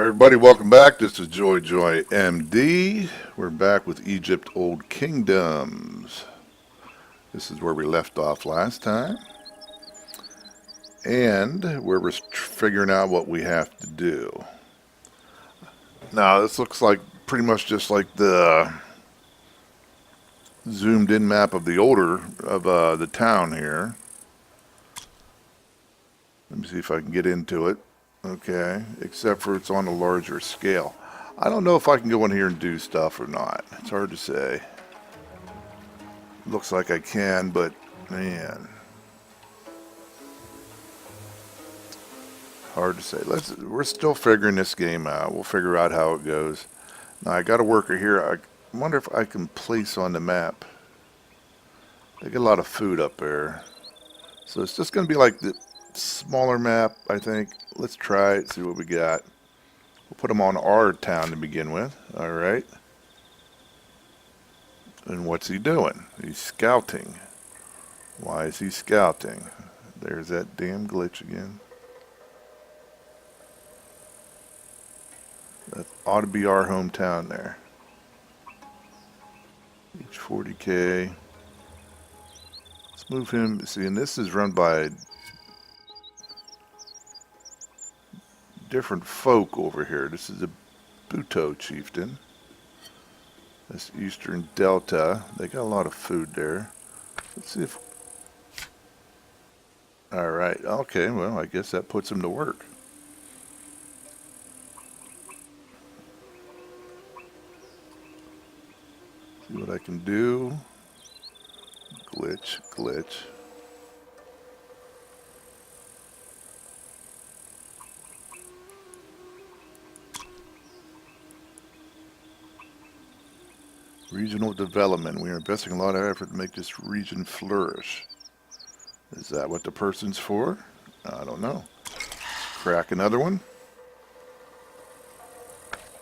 Everybody, welcome back. This is Joy Joy MD. We're back with Egypt Old Kingdoms. This is where we left off last time, and where we're figuring out what we have to do. Now, this looks like pretty much just like the zoomed in map of the older of the town here. Let me see if I can get into it. Okay, except for it's on a larger scale. I don't know if I can go in here and do stuff or not. It's hard to say. Looks like I can, but man, hard to say. We're still figuring this game out. We'll figure out how it goes. Now I got a worker here. I wonder if I can place on the map. They get a lot of food up there, so it's just going to be like the smaller map, I think. Let's try it, see what we got. We'll put them on our town to begin with. All right. And what's he doing? He's scouting. Why is he scouting? There's that damn glitch again. That ought to be our hometown there. Each 40K. Let's move him. See, and this is run by different folk over here. This is a Buto chieftain. This Eastern Delta. They got a lot of food there. Let's see if... Alright, okay, well, I guess that puts him to work. See what I can do. Glitch, glitch. Regional development. We are investing a lot of effort to make this region flourish. Is that what the person's for? I don't know. Crack another one.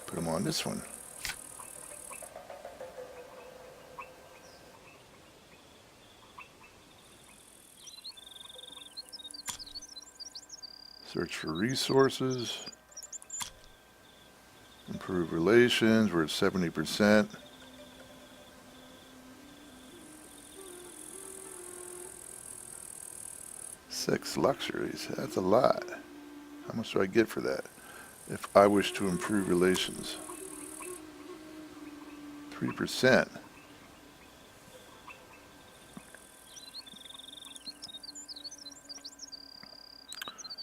Put them on this one. Search for resources. Improve relations. We're at 70%. Six luxuries. That's a lot. How much do I get for that? If I wish to improve relations. 3%.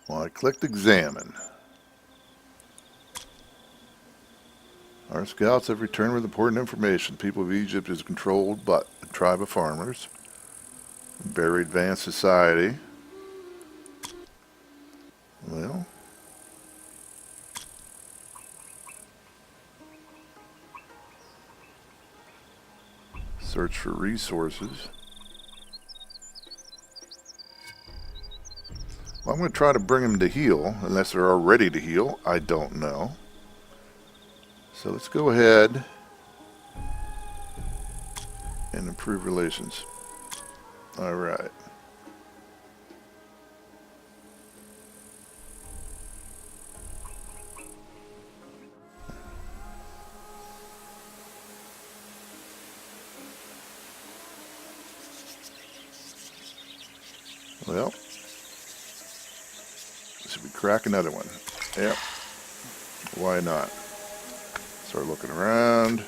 Well, I clicked examine. Our scouts have returned with important information. The people of Egypt is controlled by a tribe of farmers. Very advanced society. Well, search for resources. Well, I'm going to try to bring them to heal, unless they're all ready to heal. I don't know. So let's go ahead and improve relations. All right. Well, should we crack another one? Yep. Why not? Start looking around.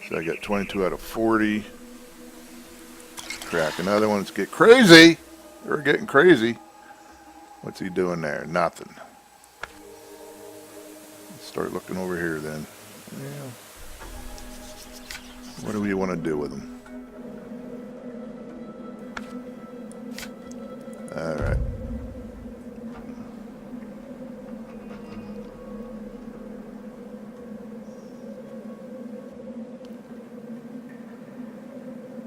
So I got 22 out of 40. Crack another one. Let's get crazy. We're getting crazy. What's he doing there? Nothing. Let's start looking over here then. Yeah. What do we want to do with him? All right.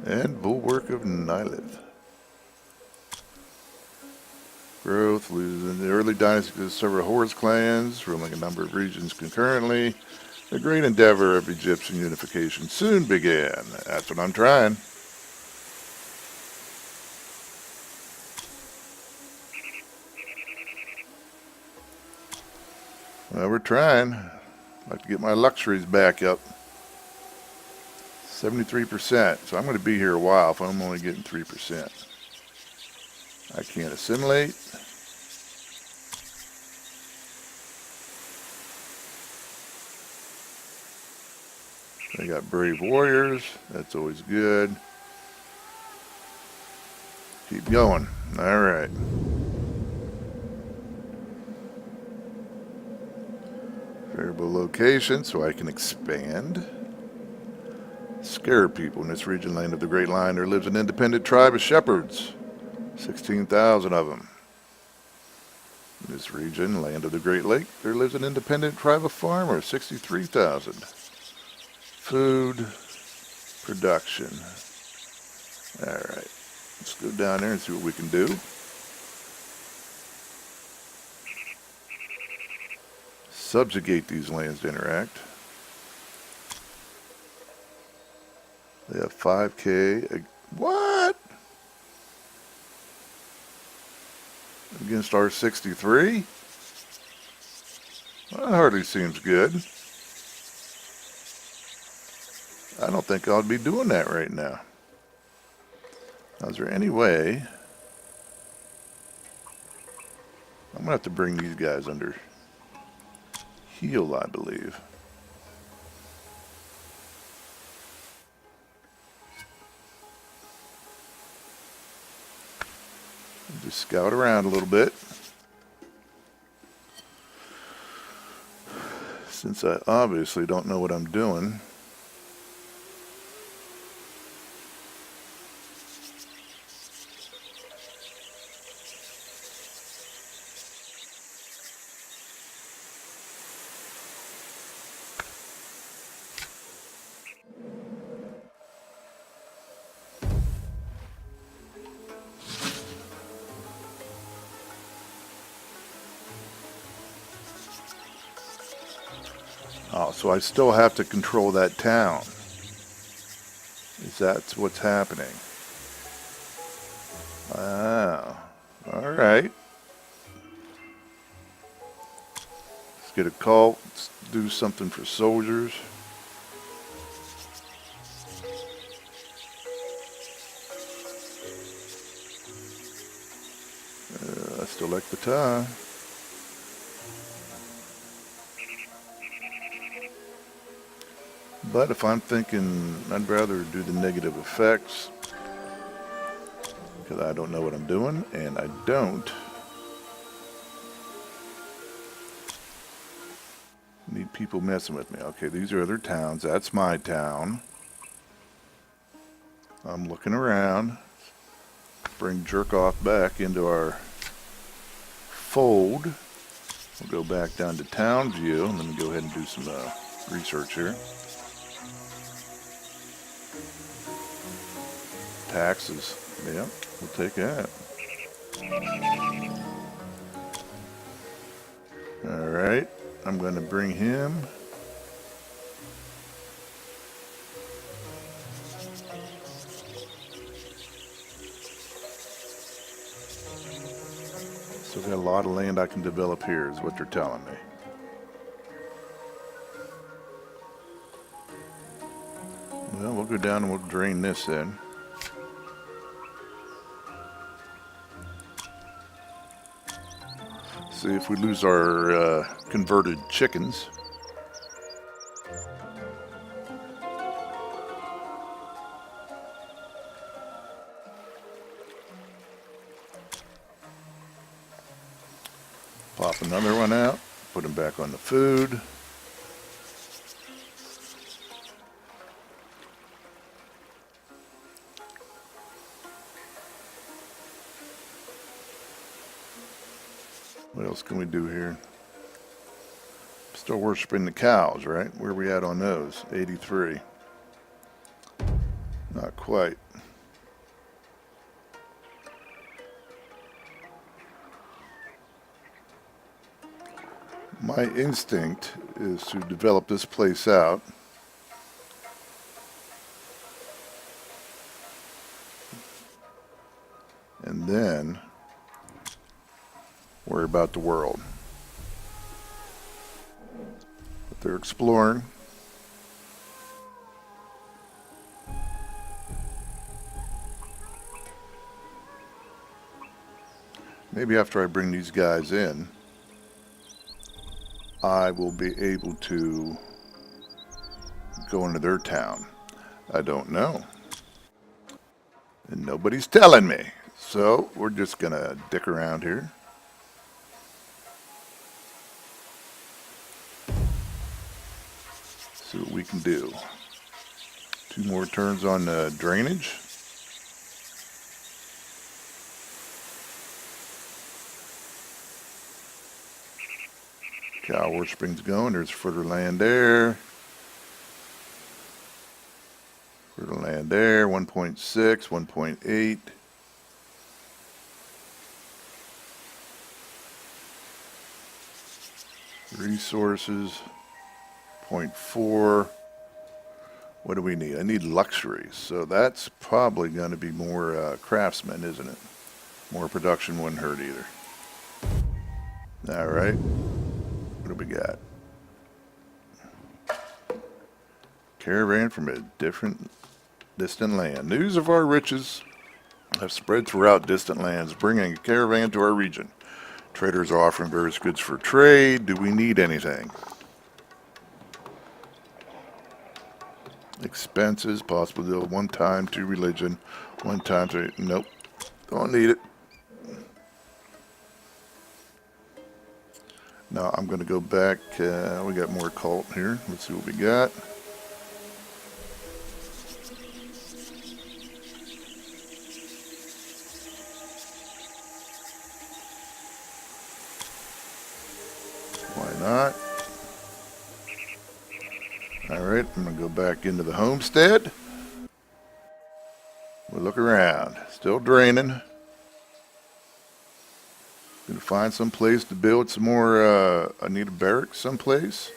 And Bulwark of Nilith. Growth, losing the early dynasty of several hordes clans, ruling a number of regions concurrently. The great endeavor of Egyptian unification soon began. That's what I'm trying. Well, we're trying. I'd like to get my luxuries back up. 73%. So I'm going to be here a while if I'm only getting 3%. I can't assimilate. They got brave warriors. That's always good. Keep going. All right. Variable location so I can expand. Scare people in this region, land of the Great Line. There lives an independent tribe of shepherds. 16,000 of them. In this region, land of the Great Lake, there lives an independent tribe of farmers. 63,000. Food production. All right. Let's go down there and see what we can do. Subjugate these lands to interact. They have 5K. What? Against our 63? Well, that hardly seems good. I don't think I'll be doing that right now. Now, is there any way? I'm going to have to bring these guys under heel, I believe. Just scout around a little bit. Since I obviously don't know what I'm doing. Oh, so I still have to control that town. Is that what's happening? Ah, all right. Let's get a cult. Let's do something for soldiers. I still like the tie. But if I'm thinking I'd rather do the negative effects because I don't know what I'm doing and I don't need people messing with me. Okay, these are other towns. That's my town. I'm looking around. Bring Jerkoff back into our fold. We'll go back down to town view and let me go ahead and do some research here. Taxes. Yep, we'll take that. All right, I'm going to bring him. Still got a lot of land I can develop here, is what they're telling me. Well, we'll go down and we'll drain this then. See if we lose our converted chickens. Pop another one out, put them back on the food. What else can we do here? Still worshiping the cows, right? Where are we at on those? 83. Not quite. My instinct is to develop this place out. And then worry about the world. They're exploring. Maybe after I bring these guys in, I will be able to go into their town. I don't know. And nobody's telling me. So we're just gonna dick around here. See what we can do. 2 more turns on drainage. Cow worshiping's going. There's further land there. Further land there. 1.6, 1.8. Resources. 0.4. What do we need? I need luxuries. So that's probably going to be more craftsmen, isn't it? More production wouldn't hurt either. All right. What do we got? Caravan from a distant land. News of our riches have spread throughout distant lands, bringing a caravan to our region. Traders are offering various goods for trade. Do we need anything? Expenses, possible deal, 1 time, 2 religion, 1 time, 3. Nope. Don't need it. Now I'm going to go back. We got more cult here. Let's see what we got. Why not? Alright, I'm going to go back into the homestead. We'll look around. Still draining. Gonna find some place to build some more, I need a barracks someplace.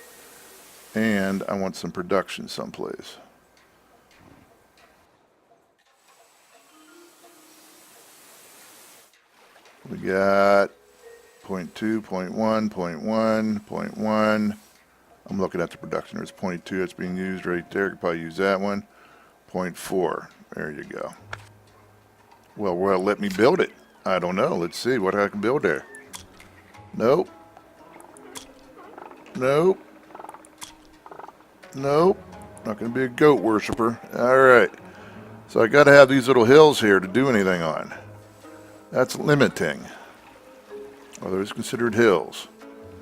And I want some production someplace. We got 0.2, 0.1, 0.1, 0.1. I'm looking at the production. There's 0.2 that's being used right there. Could probably use that one. 0.4. There you go. Well, let me build it. I don't know. Let's see what I can build there. Nope. Nope. Nope. Not going to be a goat worshiper. Alright. So I got to have these little hills here to do anything on. That's limiting. Are those considered hills?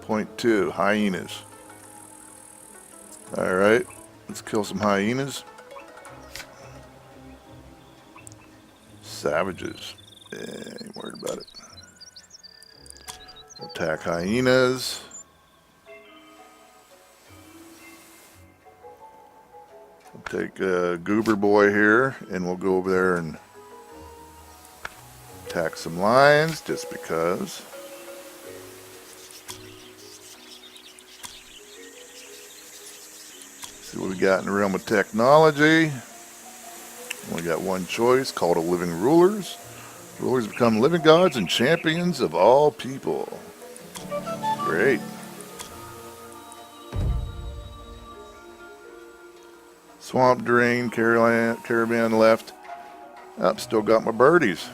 0.2. Hyenas. Alright. Let's kill some hyenas. Savages. Ain't worried about it. Attack hyenas. We'll take Goober Boy here, and we'll go over there and attack some lions, just because. See what we got in the realm of technology. We got one choice, called a living rulers. Rulers become living gods and champions of all people. Great. Swamp drain, caravan left. Oh, still got my birdies.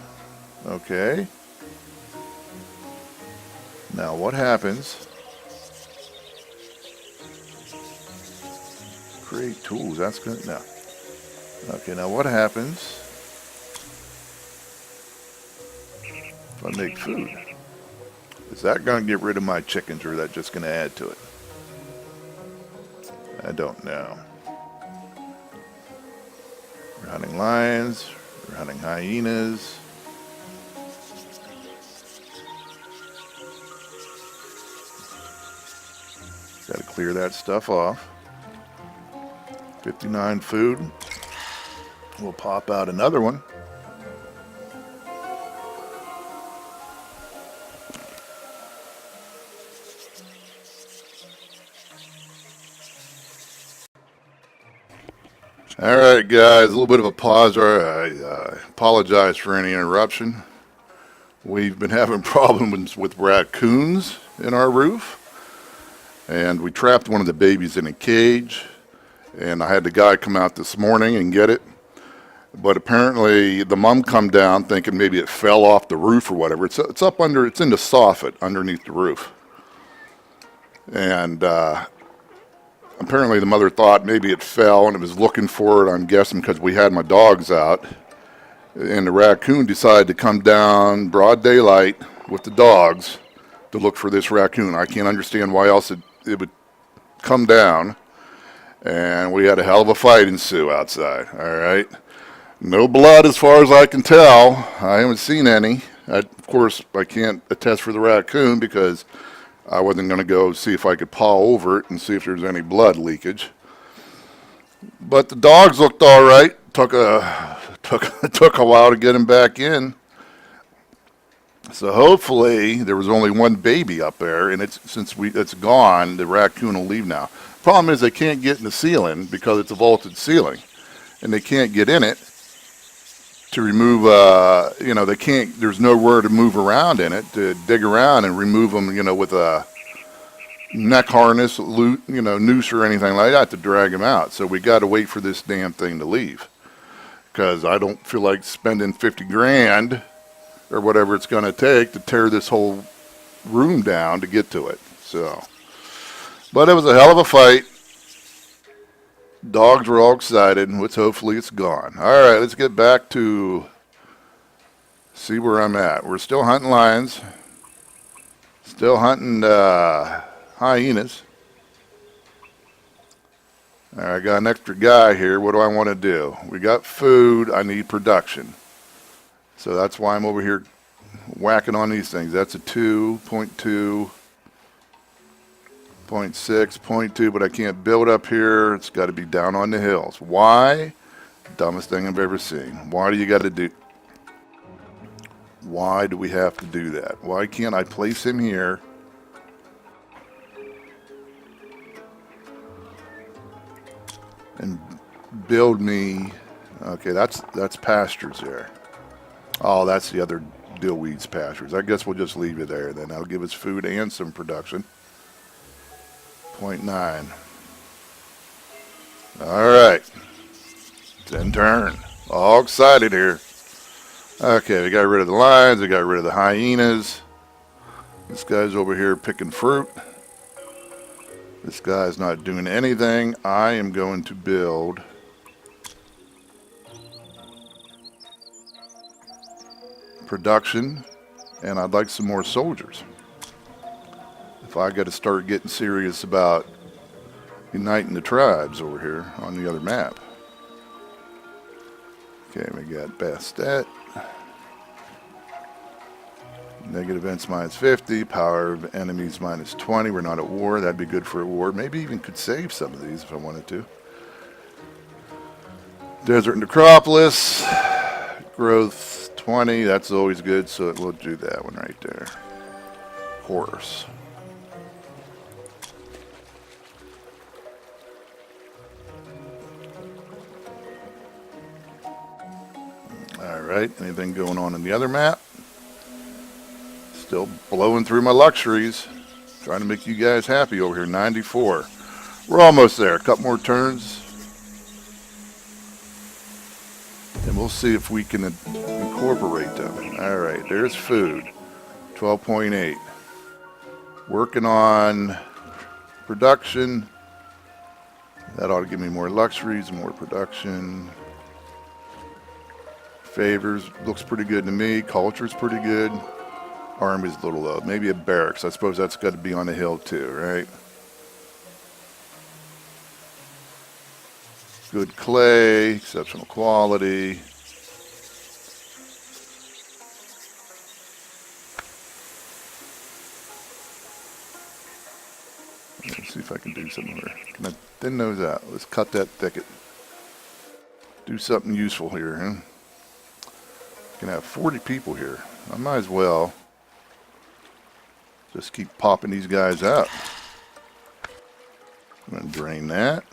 Okay. Now what happens? Create tools, that's good. No. Okay, now what happens if I make food? Is that going to get rid of my chickens, or is that just going to add to it? I don't know. We're hunting lions. We're hunting hyenas. Got to clear that stuff off. 59 food. We'll pop out another one. All right, guys, a little bit of a pause. I apologize for any interruption. We've been having problems with raccoons in our roof, And we trapped one of the babies in a cage, and I had the guy come out this morning and get it. But apparently the mom come down thinking maybe it fell off the roof or whatever. It's up under, it's in the soffit underneath the roof. And apparently the mother thought maybe it fell and it was looking for it, I'm guessing because we had my dogs out. And the raccoon decided to come down broad daylight with the dogs to look for this raccoon. I can't understand why else it would come down. And we had a hell of a fight ensue outside, all right? No blood as far as I can tell. I haven't seen any. Of course, I can't attest for the raccoon because I wasn't going to go see if I could paw over it and see if there's any blood leakage. But the dogs looked all right. Took a while to get him back in. So hopefully there was only one baby up there, and since it's gone, the raccoon will leave now. Problem is they can't get in the ceiling because it's a vaulted ceiling, and they can't get in it to remove, they can't, there's nowhere to move around in it, to dig around and remove them, with a neck harness, noose or anything like that to drag them out. So we got to wait for this damn thing to leave, because I don't feel like spending 50 grand or whatever it's going to take to tear this whole room down to get to it. So, but it was a hell of a fight. Dogs were all excited, which hopefully it's gone. All right, let's get back to see where I'm at. We're still hunting lions, still hunting hyenas. All right, I got an extra guy here. What do I want to do? We got food. I need production. So that's why I'm over here whacking on these things. That's a 2.2. 0.6, 0.2, but I can't build up here. It's got to be down on the hills. Why? Dumbest thing I've ever seen. Why do you got to do? Why do we have to do that? Why can't I place him here? And build me. Okay, that's pastures there. Oh, that's the other dillweeds pastures. I guess we'll just leave it there. Then that'll give us food and some production. 0.9. All right. It's in turn. All excited here. Okay, we got rid of the lions. We got rid of the hyenas. This guy's over here picking fruit. This guy's not doing anything. I am going to build production, and I'd like some more soldiers. If I got to start getting serious about uniting the tribes over here on the other map. Okay, we got Bastet. Negative events minus 50. Power of enemies minus 20. We're not at war. That'd be good for a war. Maybe even could save some of these if I wanted to. Desert Necropolis. Growth 20. That's always good, so we'll do that one right there. Horse. Alright, anything going on in the other map? Still blowing through my luxuries. Trying to make you guys happy over here. 94. We're almost there. A couple more turns. And we'll see if we can incorporate them. Alright, there's food. 12.8. Working on production. That ought to give me more luxuries, more production. Favors, looks pretty good to me. Culture's pretty good. Army's a little low. Maybe a barracks. I suppose that's got to be on the hill too, right? Good clay, exceptional quality. Let's see if I can do something here. Can I thin those out? Let's cut that thicket. Do something useful here, huh? Can have 40 people here. I might as well just keep popping these guys out. I'm going to drain that.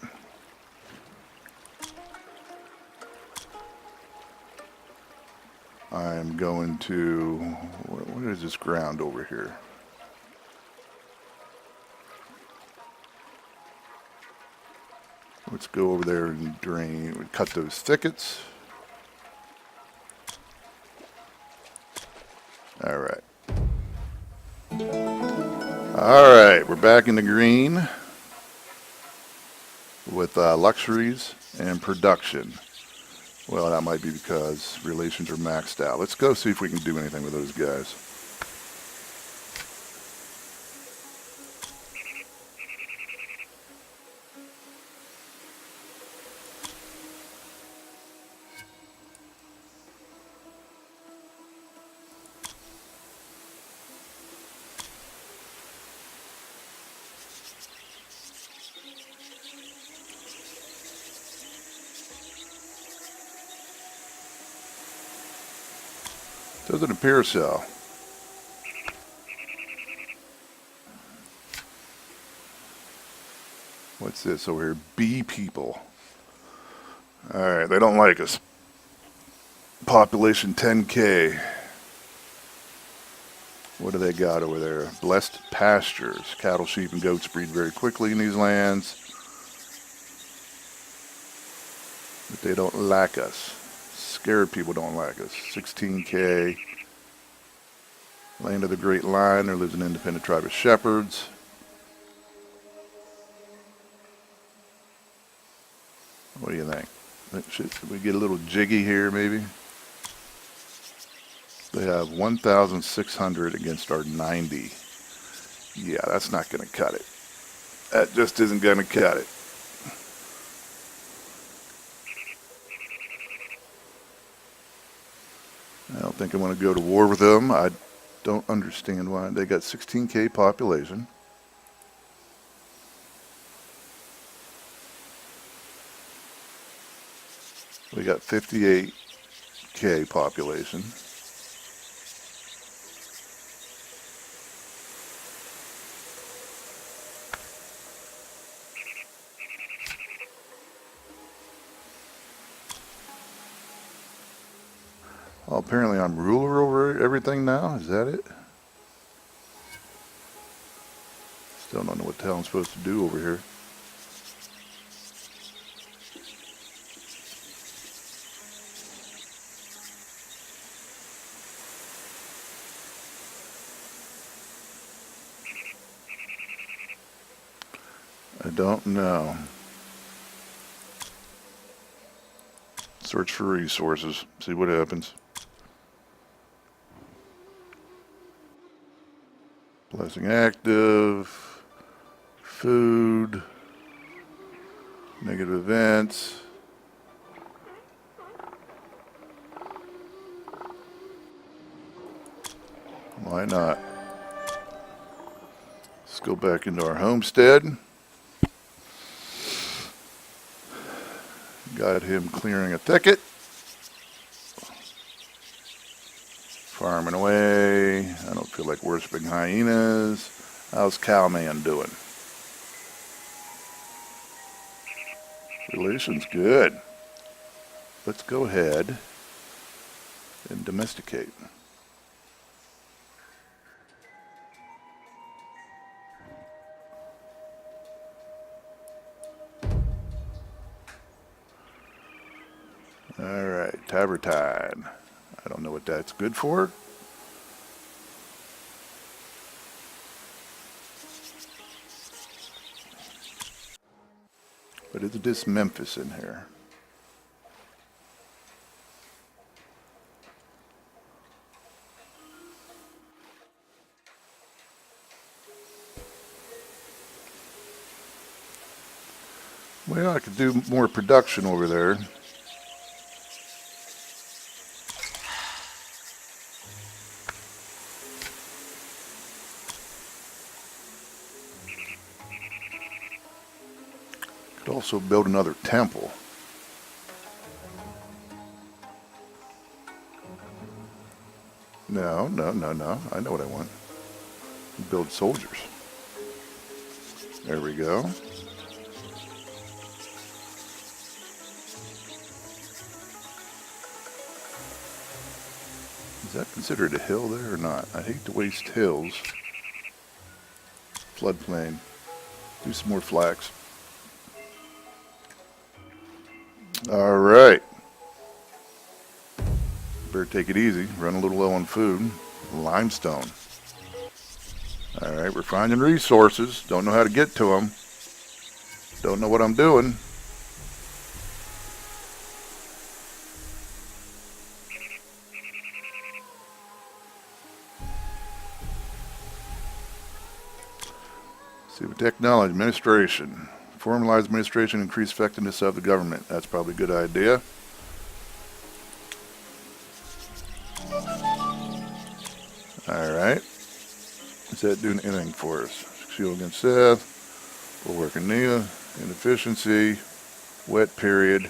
I'm going to, what is this ground over here? Let's go over there and cut those thickets. All right. All right, we're back in the green with luxuries and production. Well, that might be because relations are maxed out. Let's go see if we can do anything with those guys. Doesn't appear so. What's this over here? Bee people. Alright, they don't like us. Population 10K. What do they got over there? Blessed pastures. Cattle, sheep, and goats breed very quickly in these lands. But they don't like us. Scared people don't like us. 16K. Land of the Great Line. There lives an independent tribe of shepherds. What do you think? Should we get a little jiggy here, maybe? They have 1,600 against our 90. Yeah, that's not going to cut it. That just isn't going to cut it. I don't think I want to go to war with them. I don't understand why. They got 16K population. We got 58K population. Well, apparently I'm ruler over everything now. Is that it? Still don't know what the hell I'm supposed to do over here. I don't know. Search for resources. See what happens. Blessing active. Food. Negative events. Why not? Let's go back into our homestead. Got him clearing a thicket. Farming away. I don't feel like worshiping hyenas. How's Cowman doing? Relations good. Let's go ahead and domesticate. Alright, Tavertine. I don't know what that's good for. But is this Memphis in here? Well, I could do more production over there. Could also build another temple. No. I know what I want. Build soldiers. There we go. Is that considered a hill there or not? I hate to waste hills. Floodplain. Do some more flax. All right. Better take it easy. Run a little low on food. Limestone. All right, we're finding resources. Don't know how to get to them. Don't know what I'm doing. See what technology, administration. Formalize administration, increase effectiveness of the government. That's probably a good idea. All right. Is that doing anything for us? Shield against Seth. Bulwark and Nina. Inefficiency. Wet period.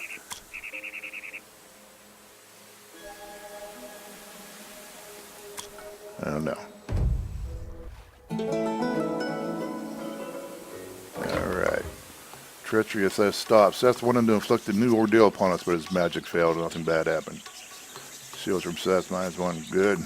I don't know. Alright. Treachery SS stops. Seth wanted to inflict a new ordeal upon us, but his magic failed. Nothing bad happened. Shields from Seth. -1. Good.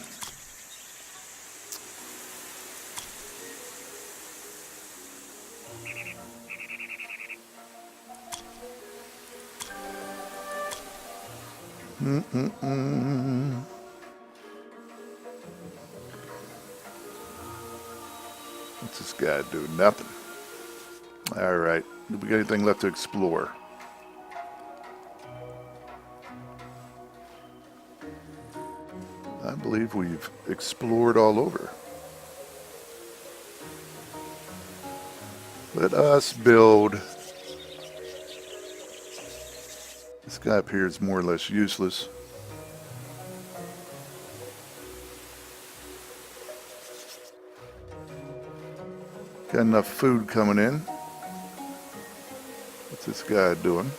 What's this guy do? Nothing. Alright. Do we got anything left to explore? I believe we've explored all over. Let us build. This guy appears more or less useless. Got enough food coming in. What's this guy doing?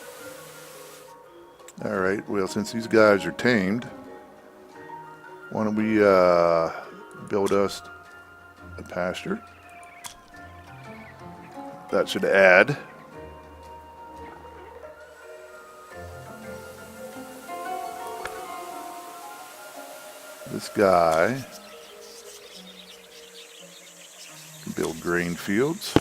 Alright, well, since these guys are tamed, why don't we build us a pasture? That should add. This guy can build grain fields.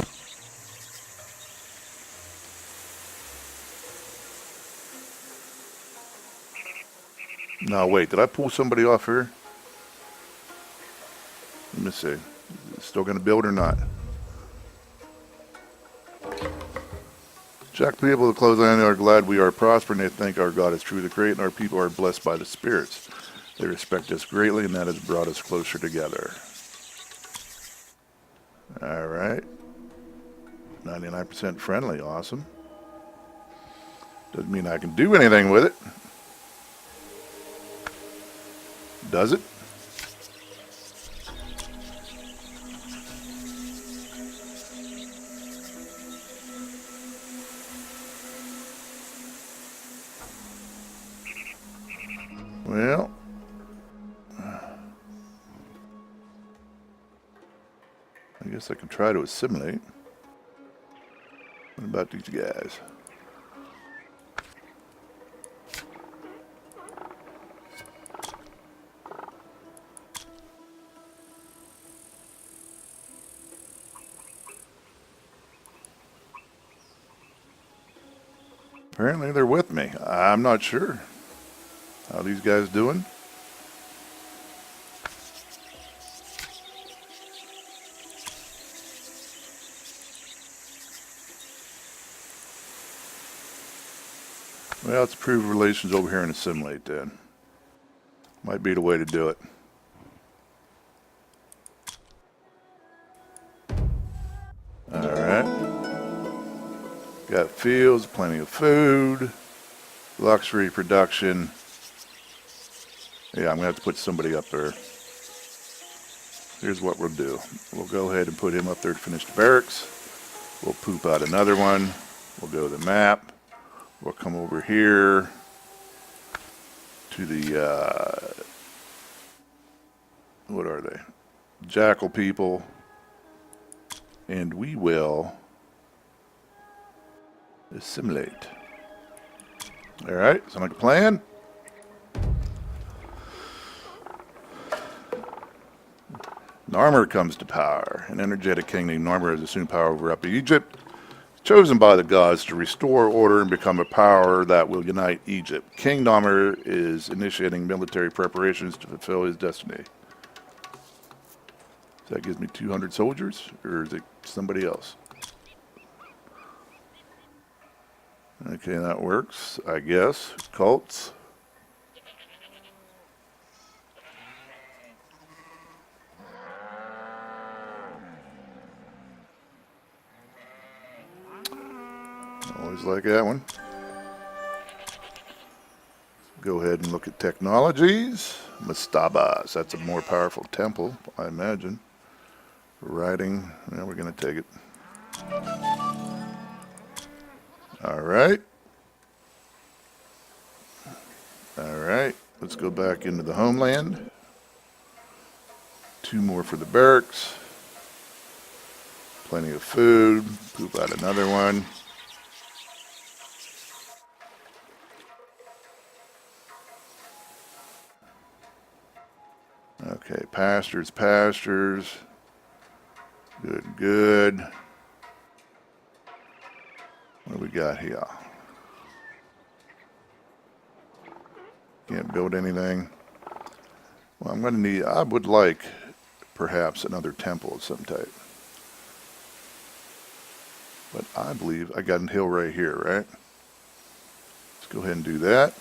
No, wait, did I pull somebody off here? Let me see. Is it still going to build or not? Jack people of the close land are glad we are prospering. They think our God is truly great and our people are blessed by the spirits. They respect us greatly and that has brought us closer together. Alright. 99% friendly, awesome. Doesn't mean I can do anything with it. Does it? Well, I guess I can try to assimilate. What about these guys? Apparently they're with me. I'm not sure. How these guys doing? Well, let's improve relations over here and assimilate then. Might be the way to do it. Alright. Got fields, plenty of food, luxury production. Yeah, I'm going to have to put somebody up there. Here's what we'll do. We'll go ahead and put him up there to finish the barracks. We'll poop out another one. We'll go to the map. We'll come over here to the, what are they? Jackal people. And we will assimilate. Alright, sound like a plan? Narmer comes to power. An energetic king named Narmer has assumed power over Upper Egypt. chosen by the gods to restore order and become a power that will unite Egypt. King Narmer is initiating military preparations to fulfill his destiny. So that gives me 200 soldiers, or is it somebody else? Okay, that works, I guess. Cults. Always like that one. Go ahead and look at technologies. Mastabas, that's a more powerful temple, I imagine. Writing, yeah, we're going to take it. All right. All right, let's go back into the homeland. 2 more for the barracks. Plenty of food. Poop out another one. Okay, pastures, pastures. Good, good. What do we got here? Can't build anything. Well, I'm going to need, I would like perhaps another temple of some type. But I believe I got a hill right here, right? Let's go ahead and do that.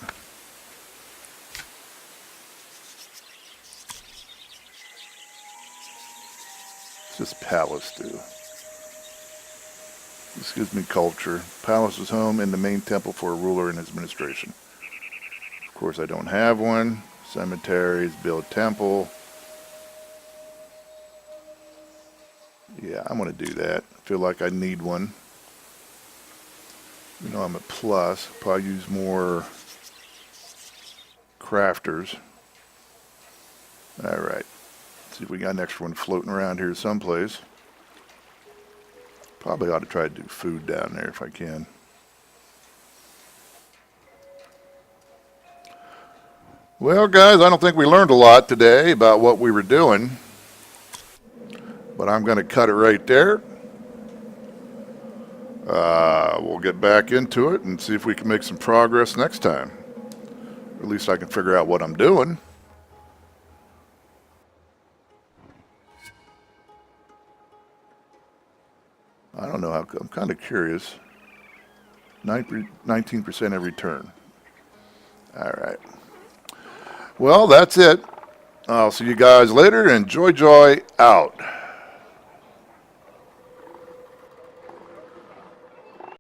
What's this palace do? This gives me culture. Palace is home and the main temple for a ruler and administration. Of course, I don't have one. Cemeteries, build temple. Yeah, I'm going to do that. I feel like I need one. You know, I'm at plus. Probably use more crafters. All right. See if we got an extra one floating around here someplace. Probably ought to try to do food down there if I can. Well, guys, I don't think we learned a lot today about what we were doing. But I'm going to cut it right there. We'll get back into it and see if we can make some progress next time. Or at least I can figure out what I'm doing. I don't know how, I'm kind of curious. 19% every turn. All right. Well, that's it. I'll see you guys later, and Joy Joy out.